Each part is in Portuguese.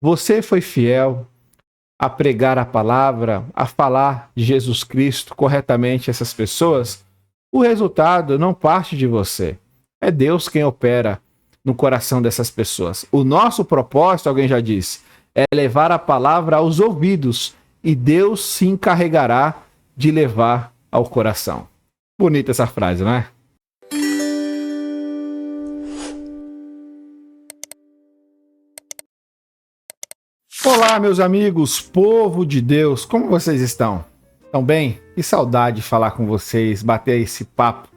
você foi fiel a pregar a palavra, a falar de Jesus Cristo corretamente a essas pessoas, o resultado não parte de você. É Deus quem opera no coração dessas pessoas. O nosso propósito, alguém já disse, é levar a palavra aos ouvidos e Deus se encarregará de levar ao coração. Bonita essa frase, não é? Olá, meus amigos, povo de Deus, como vocês estão? Estão bem? Que saudade de falar com vocês, bater esse papo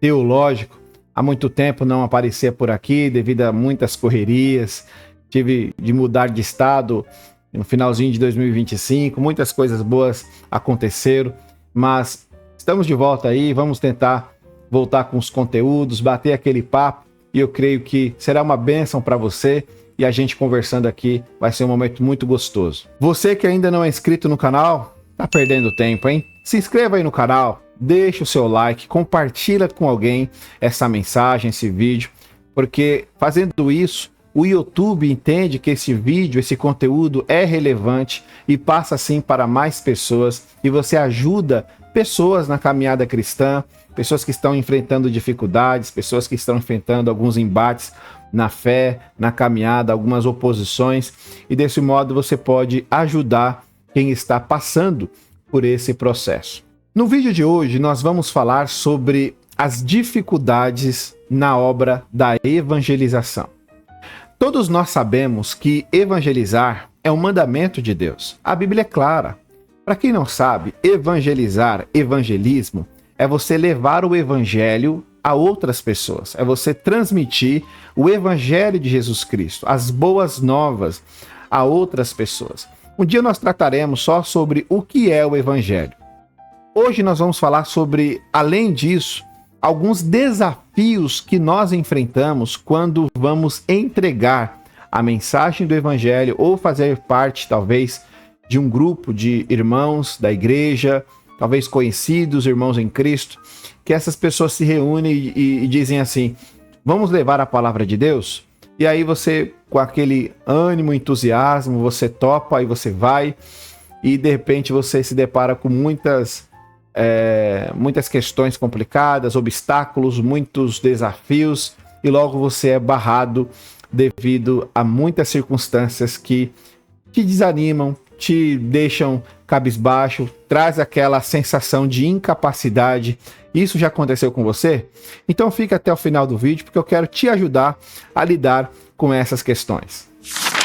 teológico. Há muito tempo não aparecia por aqui devido a muitas correrias. Tive de mudar de estado no finalzinho de 2025, muitas coisas boas aconteceram, mas estamos de volta aí, vamos tentar voltar com os conteúdos, bater aquele papo e eu creio que será uma bênção para você. E a gente conversando aqui vai ser um momento muito gostoso. Você que ainda não é inscrito no canal, tá perdendo tempo, hein? Se inscreva aí no canal, deixa o seu like, compartilha com alguém essa mensagem, esse vídeo, porque fazendo isso, o YouTube entende que esse vídeo, esse conteúdo é relevante e passa assim para mais pessoas e você ajuda pessoas na caminhada cristã, pessoas que estão enfrentando dificuldades, pessoas que estão enfrentando alguns embates na fé, na caminhada, algumas oposições, e desse modo você pode ajudar quem está passando por esse processo. No vídeo de hoje nós vamos falar sobre as dificuldades na obra da evangelização. Todos nós sabemos que evangelizar é um mandamento de Deus. A Bíblia é clara. Para quem não sabe, evangelizar, evangelismo, é você levar o evangelho a outras pessoas, é você transmitir o evangelho de Jesus Cristo, as boas novas a outras pessoas. Um dia nós trataremos só sobre o que é o evangelho. Hoje nós vamos falar sobre, além disso, alguns desafios que nós enfrentamos quando vamos entregar a mensagem do evangelho ou fazer parte, talvez, de um grupo de irmãos da igreja, talvez conhecidos, irmãos em Cristo, que essas pessoas se reúnem e dizem assim, vamos levar a palavra de Deus? E aí você, com aquele ânimo, entusiasmo, você topa e você vai, e de repente você se depara com muitas questões complicadas, obstáculos, muitos desafios, e logo você é barrado devido a muitas circunstâncias que te desanimam, te deixam cabisbaixo, traz aquela sensação de incapacidade. Isso já aconteceu com você? Então fica até o final do vídeo, porque eu quero te ajudar a lidar com essas questões.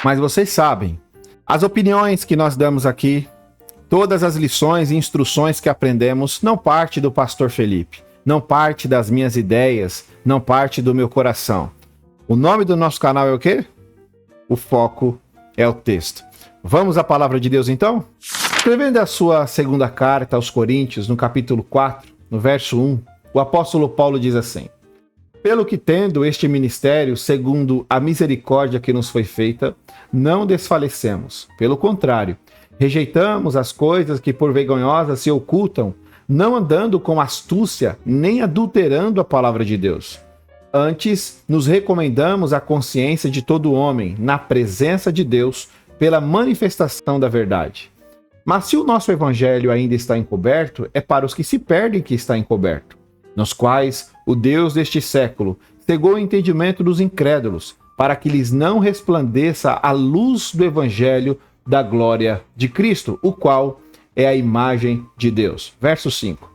Mas vocês sabem, as opiniões que nós damos aqui, todas as lições e instruções que aprendemos, não parte do pastor Felipe, não parte das minhas ideias, não parte do meu coração. O nome do nosso canal é o quê? O foco é o texto. Vamos à palavra de Deus então? Escrevendo a sua segunda carta aos Coríntios, no capítulo 4, no verso 1, o apóstolo Paulo diz assim: pelo que tendo este ministério, segundo a misericórdia que nos foi feita, não desfalecemos. Pelo contrário, rejeitamos as coisas que por vergonhosas se ocultam, não andando com astúcia, nem adulterando a palavra de Deus. Antes, nos recomendamos a consciência de todo homem, na presença de Deus, pela manifestação da verdade. Mas se o nosso evangelho ainda está encoberto, é para os que se perdem que está encoberto, nos quais o Deus deste século cegou o entendimento dos incrédulos, para que lhes não resplandeça a luz do evangelho da glória de Cristo, o qual é a imagem de Deus. Verso 5.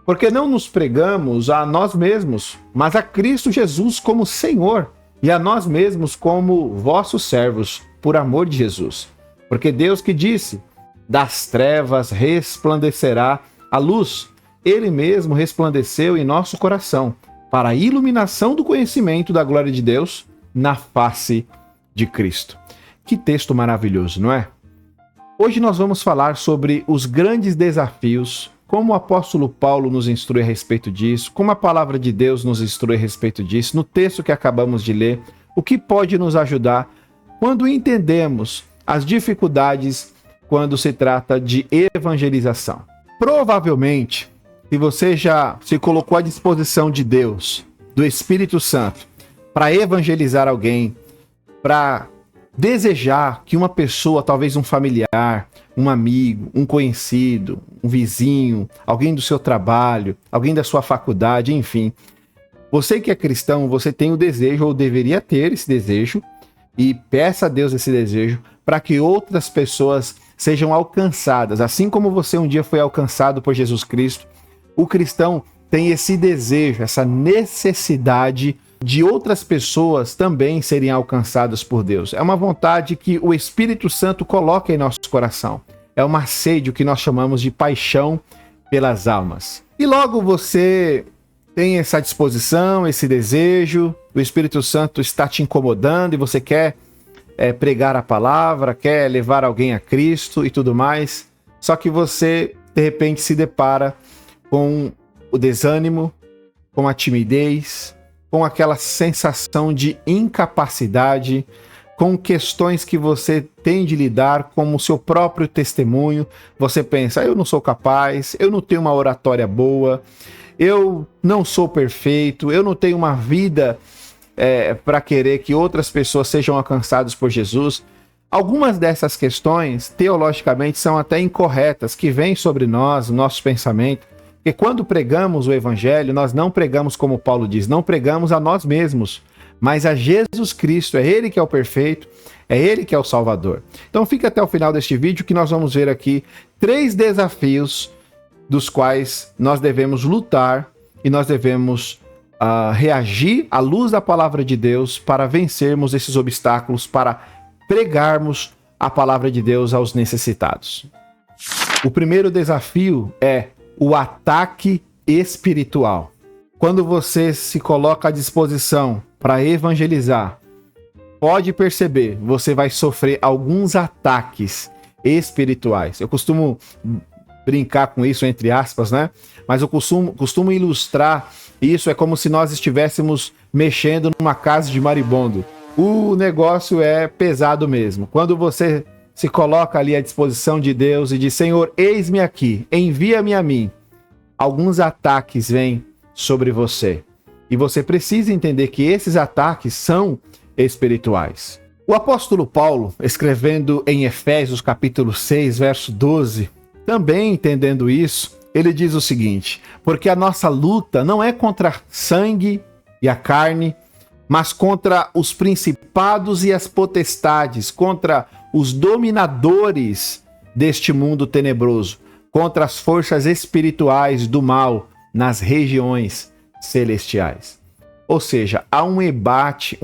Porque não nos pregamos a nós mesmos, mas a Cristo Jesus como Senhor, e a nós mesmos como vossos servos, por amor de Jesus. Porque Deus que disse, das trevas resplandecerá a luz, Ele mesmo resplandeceu em nosso coração, para a iluminação do conhecimento da glória de Deus na face de Cristo. Que texto maravilhoso, não é? Hoje nós vamos falar sobre os grandes desafios, como o apóstolo Paulo nos instrui a respeito disso, como a palavra de Deus nos instrui a respeito disso, no texto que acabamos de ler, o que pode nos ajudar quando entendemos as dificuldades quando se trata de evangelização. Provavelmente, se você já se colocou à disposição de Deus, do Espírito Santo, para evangelizar alguém, para desejar que uma pessoa, talvez um familiar, um amigo, um conhecido, um vizinho, alguém do seu trabalho, alguém da sua faculdade, enfim. Você que é cristão, você tem o desejo, ou deveria ter esse desejo, e peça a Deus esse desejo, para que outras pessoas sejam alcançadas. Assim como você um dia foi alcançado por Jesus Cristo, o cristão tem esse desejo, essa necessidade de outras pessoas também serem alcançadas por Deus. É uma vontade que o Espírito Santo coloca em nosso coração. É uma sede, o que nós chamamos de paixão pelas almas. E logo você tem essa disposição, esse desejo, o Espírito Santo está te incomodando e você quer pregar a palavra, quer levar alguém a Cristo e tudo mais. Só que você, de repente, se depara com o desânimo, com a timidez, com aquela sensação de incapacidade, com questões que você tem de lidar, como o seu próprio testemunho. Você pensa, eu não sou capaz, eu não tenho uma oratória boa, eu não sou perfeito, eu não tenho uma vida para querer que outras pessoas sejam alcançadas por Jesus. Algumas dessas questões, teologicamente, são até incorretas, que vêm sobre nós, o nosso pensamento. Porque quando pregamos o Evangelho, nós não pregamos, como Paulo diz, não pregamos a nós mesmos, mas a Jesus Cristo. É Ele que é o perfeito, é Ele que é o Salvador. Então fica até o final deste vídeo que nós vamos ver aqui 3 desafios dos quais nós devemos lutar e nós devemos reagir à luz da palavra de Deus para vencermos esses obstáculos, para pregarmos a palavra de Deus aos necessitados. O primeiro desafio é o ataque espiritual. Quando você se coloca à disposição para evangelizar, pode perceber, você vai sofrer alguns ataques espirituais. Eu costumo brincar com isso, entre aspas, né? Mas eu costumo ilustrar isso, é como se nós estivéssemos mexendo numa casa de maribondo. O negócio é pesado mesmo. Quando você se coloca ali à disposição de Deus e diz, Senhor, eis-me aqui, envia-me a mim, alguns ataques vêm sobre você. E você precisa entender que esses ataques são espirituais. O apóstolo Paulo, escrevendo em Efésios capítulo 6, verso 12, também entendendo isso, ele diz o seguinte, porque a nossa luta não é contra sangue e a carne, mas contra os principados e as potestades, contra os dominadores deste mundo tenebroso, contra as forças espirituais do mal nas regiões celestiais. Ou seja, há um embate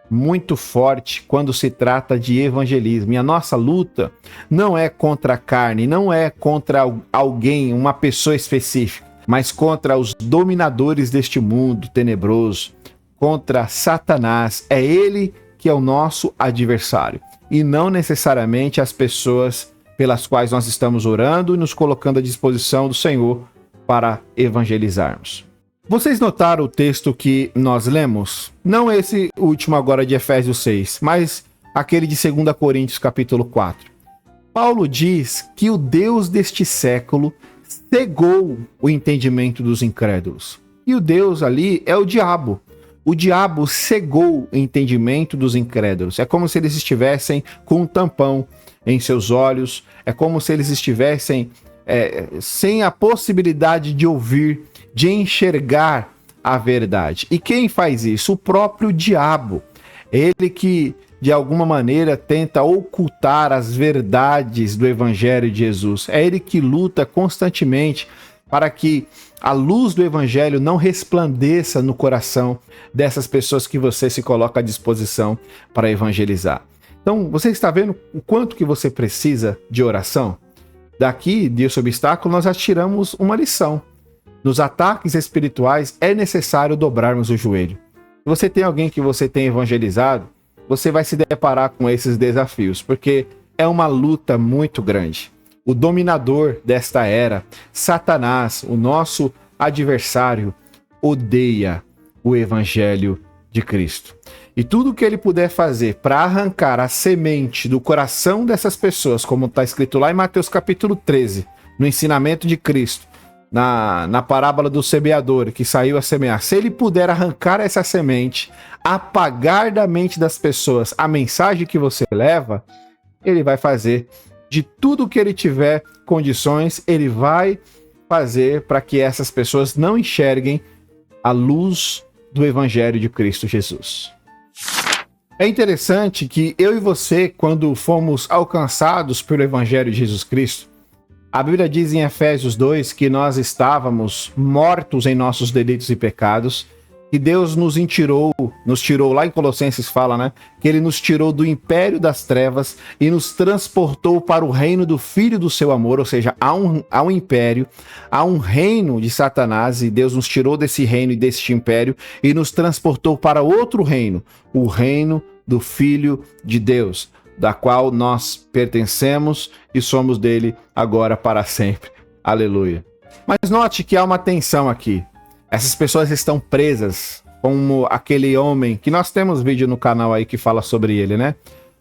muito forte quando se trata de evangelismo. E a nossa luta não é contra a carne, não é contra alguém, uma pessoa específica, mas contra os dominadores deste mundo tenebroso, contra Satanás. É ele que é o nosso adversário e não necessariamente as pessoas pelas quais nós estamos orando e nos colocando à disposição do Senhor para evangelizarmos. Vocês notaram o texto que nós lemos? Não esse último agora de Efésios 6, mas aquele de 2 Coríntios capítulo 4. Paulo diz que o Deus deste século cegou o entendimento dos incrédulos. E o Deus ali é o diabo. O diabo cegou o entendimento dos incrédulos. É como se eles estivessem com um tampão em seus olhos. É como se eles estivessem sem a possibilidade de ouvir, de enxergar a verdade. E quem faz isso? O próprio diabo. Ele que, de alguma maneira, tenta ocultar as verdades do Evangelho de Jesus. É ele que luta constantemente para que a luz do Evangelho não resplandeça no coração dessas pessoas que você se coloca à disposição para evangelizar. Então, você está vendo o quanto que você precisa de oração? Daqui, desse obstáculo, nós já tiramos uma lição. Nos ataques espirituais, é necessário dobrarmos o joelho. Se você tem alguém que você tem evangelizado, você vai se deparar com esses desafios, porque é uma luta muito grande. O dominador desta era, Satanás, o nosso adversário, odeia o Evangelho de Cristo. E tudo que ele puder fazer para arrancar a semente do coração dessas pessoas, como está escrito lá em Mateus capítulo 13, no ensinamento de Cristo, na parábola do semeador, que saiu a semear, se ele puder arrancar essa semente, apagar da mente das pessoas a mensagem que você leva, ele vai fazer de tudo que ele tiver condições, ele vai fazer para que essas pessoas não enxerguem a luz do Evangelho de Cristo Jesus. É interessante que eu e você, quando fomos alcançados pelo Evangelho de Jesus Cristo, a Bíblia diz em Efésios 2 que nós estávamos mortos em nossos delitos e pecados, que Deus nos tirou, lá em Colossenses fala, né? Que ele nos tirou do império das trevas e nos transportou para o reino do Filho do seu amor, ou seja, há um império, há um reino de Satanás, e Deus nos tirou desse reino e deste império e nos transportou para outro reino, o reino do Filho de Deus, da qual nós pertencemos e somos dele agora para sempre. Aleluia. Mas note que há uma tensão aqui. Essas pessoas estão presas, como aquele homem, que nós temos vídeo no canal aí que fala sobre ele, né?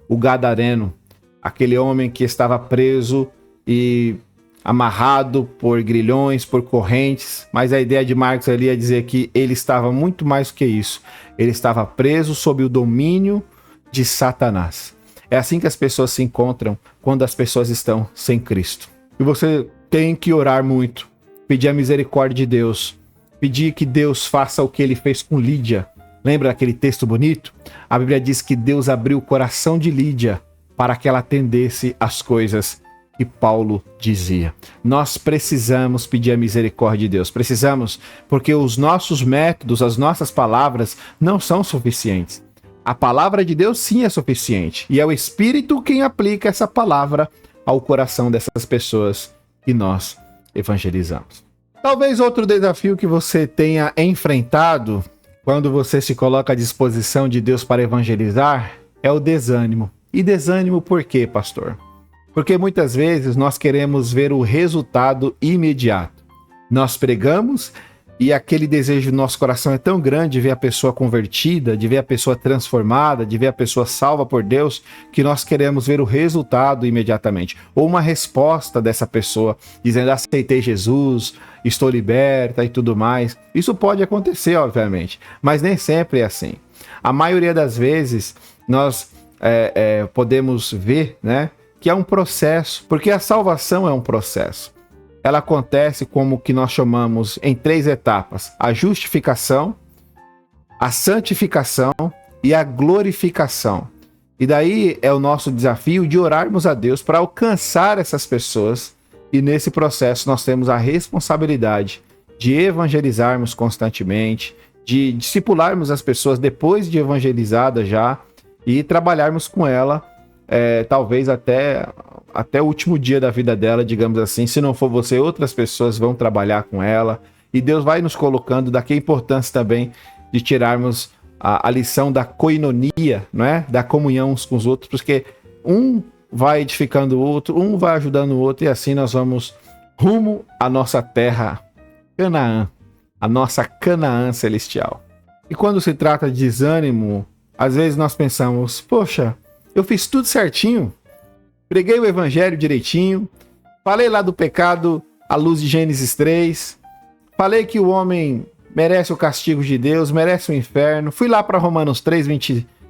O Gadareno, aquele homem que estava preso e amarrado por grilhões, por correntes, mas a ideia de Marcos ali é dizer que ele estava muito mais do que isso. Ele estava preso sob o domínio de Satanás. É assim que as pessoas se encontram quando as pessoas estão sem Cristo. E você tem que orar muito, pedir a misericórdia de Deus, pedir que Deus faça o que ele fez com Lídia. Lembra aquele texto bonito? A Bíblia diz que Deus abriu o coração de Lídia para que ela atendesse às coisas que Paulo dizia. Nós precisamos pedir a misericórdia de Deus. Precisamos, porque os nossos métodos, as nossas palavras não são suficientes. A palavra de Deus sim é suficiente. E é o Espírito quem aplica essa palavra ao coração dessas pessoas que nós evangelizamos. Talvez outro desafio que você tenha enfrentado quando você se coloca à disposição de Deus para evangelizar é o desânimo. E desânimo por quê, pastor? Porque muitas vezes nós queremos ver o resultado imediato. Nós pregamos e aquele desejo do nosso coração é tão grande de ver a pessoa convertida, de ver a pessoa transformada, de ver a pessoa salva por Deus, que nós queremos ver o resultado imediatamente. Ou uma resposta dessa pessoa, dizendo, aceitei Jesus, estou liberta e tudo mais. Isso pode acontecer, obviamente, mas nem sempre é assim. A maioria das vezes, nós podemos ver, né, que é um processo, porque a salvação é um processo. Ela acontece como que nós chamamos em 3 etapas: a justificação, a santificação e a glorificação. E daí é o nosso desafio de orarmos a Deus para alcançar essas pessoas, e nesse processo nós temos a responsabilidade de evangelizarmos constantemente, de discipularmos as pessoas depois de evangelizadas já, e trabalharmos com ela, talvez até o último dia da vida dela, digamos assim. Se não for você, outras pessoas vão trabalhar com ela, e Deus vai nos colocando. Daqui a importância também de tirarmos a lição da koinonia, não é? Da comunhão uns com os outros, porque um vai edificando o outro, um vai ajudando o outro, e assim nós vamos rumo à nossa terra Canaã, a nossa Canaã celestial. E quando se trata de desânimo, às vezes nós pensamos, poxa, eu fiz tudo certinho, preguei o evangelho direitinho, falei lá do pecado à luz de Gênesis 3, falei que o homem merece o castigo de Deus, merece o inferno, fui lá para Romanos 3,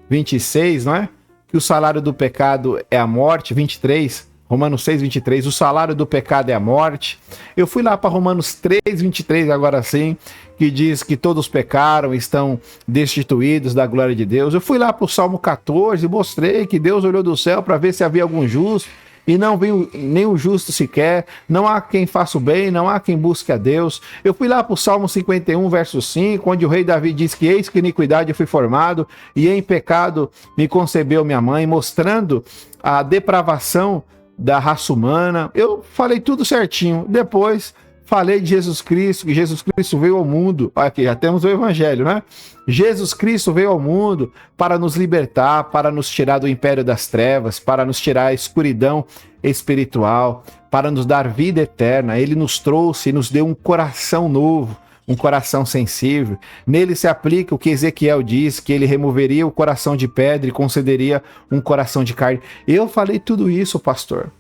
26, não é? Que o salário do pecado é a morte, 23, Romanos 6, 23, o salário do pecado é a morte. Eu fui lá para Romanos 3, 23, agora sim, que diz que todos pecaram e estão destituídos da glória de Deus. Eu fui lá para o Salmo 14 e mostrei que Deus olhou do céu para ver se havia algum justo, e não viu nenhum justo sequer, não há quem faça o bem, não há quem busque a Deus. Eu fui lá para o Salmo 51, verso 5, onde o rei Davi diz que eis que iniquidade eu fui formado, e em pecado me concebeu minha mãe, mostrando a depravação da raça humana. Eu falei tudo certinho. Depois falei de Jesus Cristo, que Jesus Cristo veio ao mundo. Aqui já temos o evangelho, né? Jesus Cristo veio ao mundo para nos libertar, para nos tirar do império das trevas, para nos tirar a escuridão espiritual, para nos dar vida eterna. Ele nos trouxe e nos deu um coração novo, um coração sensível. Nele se aplica o que Ezequiel diz, que ele removeria o coração de pedra e concederia um coração de carne. Eu falei tudo isso, pastor,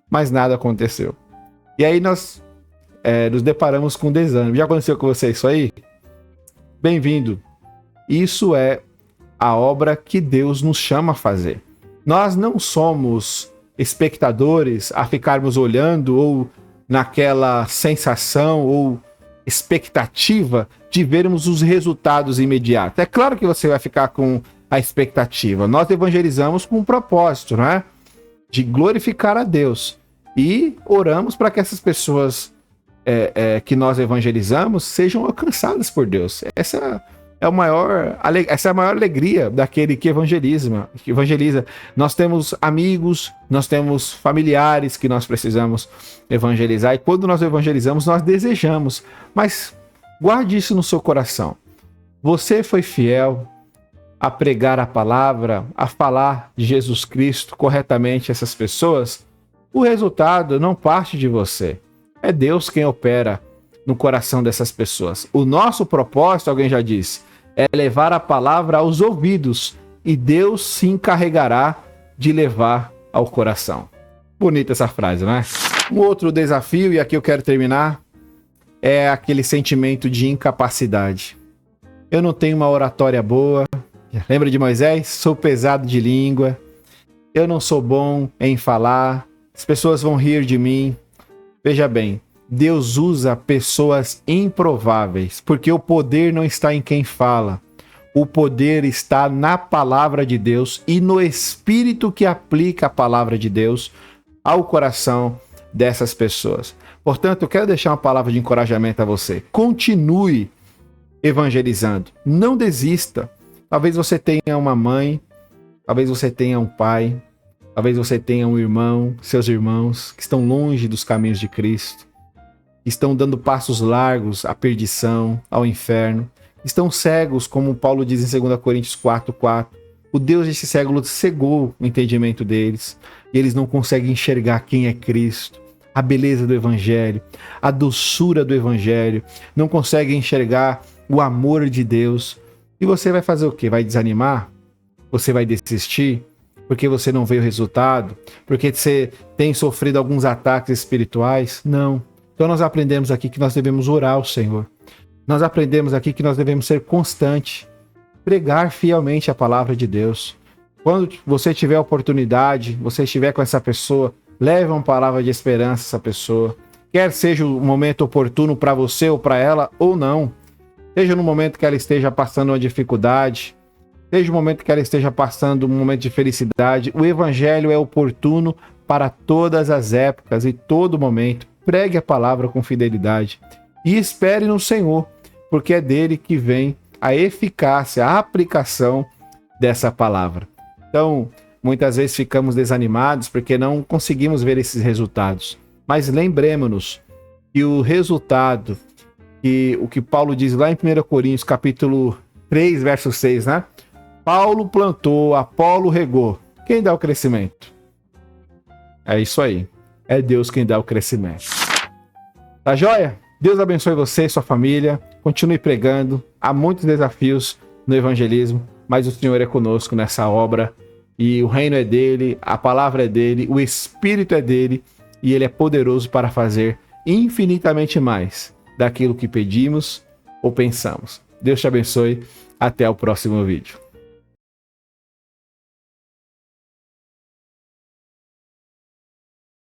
mas nada aconteceu. E aí nós nos deparamos com desânimo. Já aconteceu com você isso aí? Bem-vindo. Isso é a obra que Deus nos chama a fazer. Nós não somos espectadores a ficarmos olhando ou naquela sensação ou expectativa de vermos os resultados imediatos. É claro que você vai ficar com a expectativa. Nós evangelizamos com um propósito, não é? De glorificar a Deus. E oramos para que essas pessoas que nós evangelizamos sejam alcançadas por Deus. Essa é a maior alegria daquele que evangeliza. Nós temos amigos, nós temos familiares que nós precisamos evangelizar. E quando nós evangelizamos, nós desejamos. Mas guarde isso no seu coração. Você foi fiel a pregar a palavra, a falar de Jesus Cristo corretamente a essas pessoas? O resultado não parte de você. É Deus quem opera no coração dessas pessoas. O nosso propósito, alguém já disse, é levar a palavra aos ouvidos e Deus se encarregará de levar ao coração. Bonita essa frase, não é? Um outro desafio, e aqui eu quero terminar, é aquele sentimento de incapacidade. Eu não tenho uma oratória boa. Lembra de Moisés? Sou pesado de língua. Eu não sou bom em falar. As pessoas vão rir de mim. Veja bem, Deus usa pessoas improváveis, porque o poder não está em quem fala. O poder está na palavra de Deus e no Espírito que aplica a palavra de Deus ao coração dessas pessoas. Portanto, eu quero deixar uma palavra de encorajamento a você. Continue evangelizando. Não desista. Talvez você tenha uma mãe, talvez você tenha um pai, talvez você tenha um irmão, seus irmãos que estão longe dos caminhos de Cristo, que estão dando passos largos à perdição, ao inferno, estão cegos, como Paulo diz em 2 Coríntios 4:4. O Deus desse século cegou o entendimento deles, e eles não conseguem enxergar quem é Cristo, a beleza do Evangelho, a doçura do Evangelho, não conseguem enxergar o amor de Deus. E você vai fazer o quê? Vai desanimar? Você vai desistir? Porque você não vê o resultado? Porque você tem sofrido alguns ataques espirituais? Não. Então nós aprendemos aqui que nós devemos orar ao Senhor. Nós aprendemos aqui que nós devemos ser constantes, pregar fielmente a palavra de Deus. Quando você tiver oportunidade, você estiver com essa pessoa, leve uma palavra de esperança a essa pessoa. Quer seja o momento oportuno para você ou para ela, ou não. Seja no momento que ela esteja passando uma dificuldade, seja no momento que ela esteja passando um momento de felicidade, o Evangelho é oportuno para todas as épocas e todo momento. Pregue a palavra com fidelidade e espere no Senhor, porque é dele que vem a eficácia, a aplicação dessa palavra. Então, muitas vezes ficamos desanimados porque não conseguimos ver esses resultados. Mas lembremos-nos que o resultado, o que Paulo diz lá em 1 Coríntios, capítulo 3, verso 6, né? Paulo plantou, Apolo regou. Quem dá o crescimento? É isso aí. É Deus quem dá o crescimento. Tá joia? Deus abençoe você e sua família. Continue pregando. Há muitos desafios no evangelismo, mas o Senhor é conosco nessa obra. E o reino é dele, a palavra é dele, o Espírito é dele, e ele é poderoso para fazer infinitamente mais daquilo que pedimos ou pensamos. Deus te abençoe. Até o próximo vídeo.